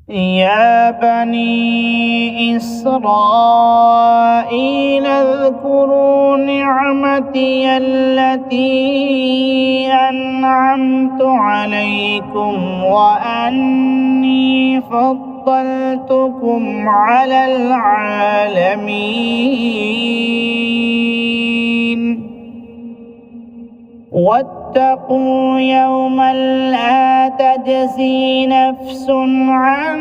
يا بني إسرائيل اذكروا نعمتي التي أنعمت عليكم وأني فضلتكم على العالمين. واتقوا يوما لا تجزي نفس عن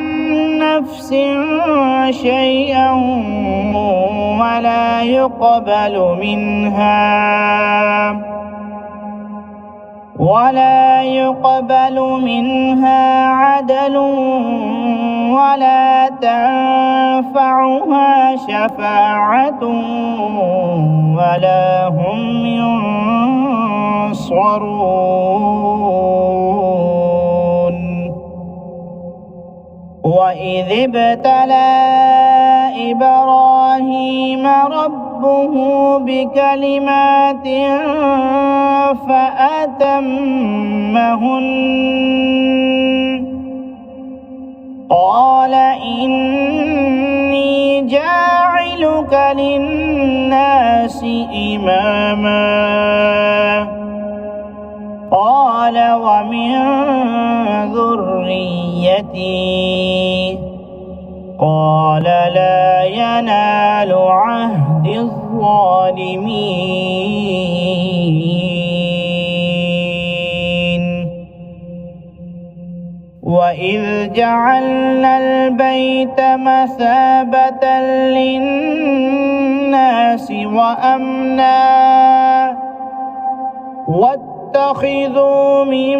نفس شيئا ولا يقبل منها عدل ولا تنفعها شفاعة ولا هم ينصرون. وإذ ابتلى إبراهيم ربه بكلمات فأتمهن قال إني جاعلك للناس إماما قال ومن ذريتي قال لا ينال عهد الظالمين. وإذ جعلنا البيت مثابة للناس وأمنا واتخذوا من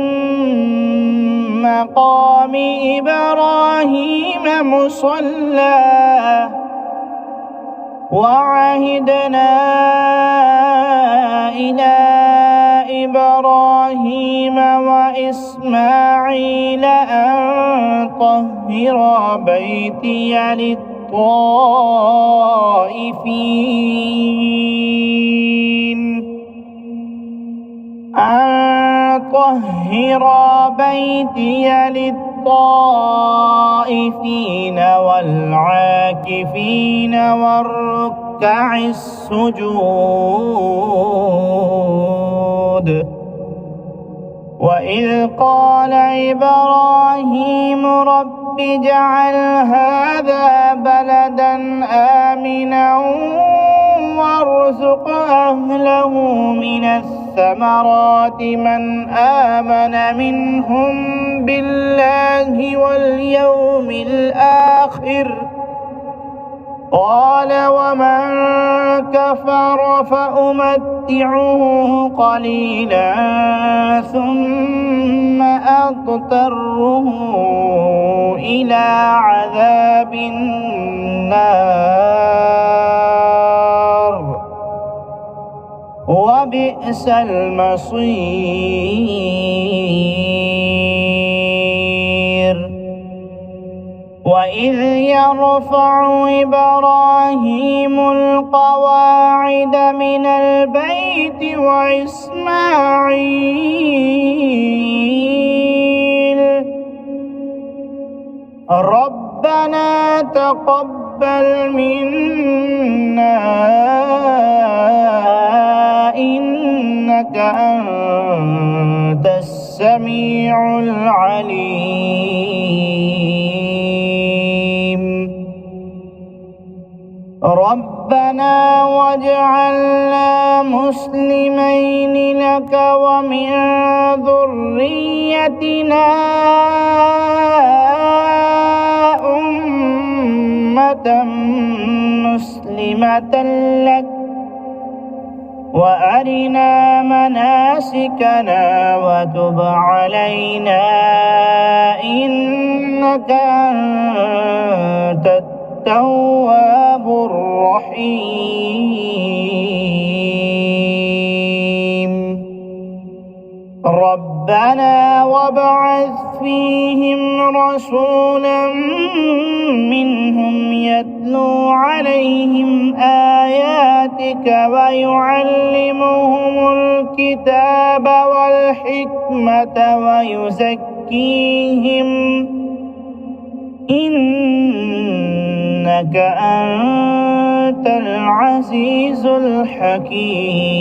مقام إبراهيم مصلى وعهدنا إلى إبراهيم وإسماعيل أن طهرا بيتي للطائفين والعاكفين والركع السجود. وإذ قال إبراهيم رب اجعل هذا بلدا آمنا وارزق أهله من الثمرات من آمن منهم بالله واليوم الآخر قال ومن كفر فأمتعه قليلا ثم أضطره إلى عذاب النار وبئس المصير. وإذ يرفع إبراهيم القواعد من البيت وإسماعيل ربنا تقبل منا إنك أنت السميع العليم. ربنا واجعلنا مسلمين لك ومن ذريتنا أمة مسلمة لك وأرنا مناسكنا وتب علينا إنك أنت التواب الرحيم. ربنا وابعث فيهم رسولا منهم يتلو عليهم آياتك ويعلمهم الكتاب والحكمة إنك أنت العزيز الحكيم.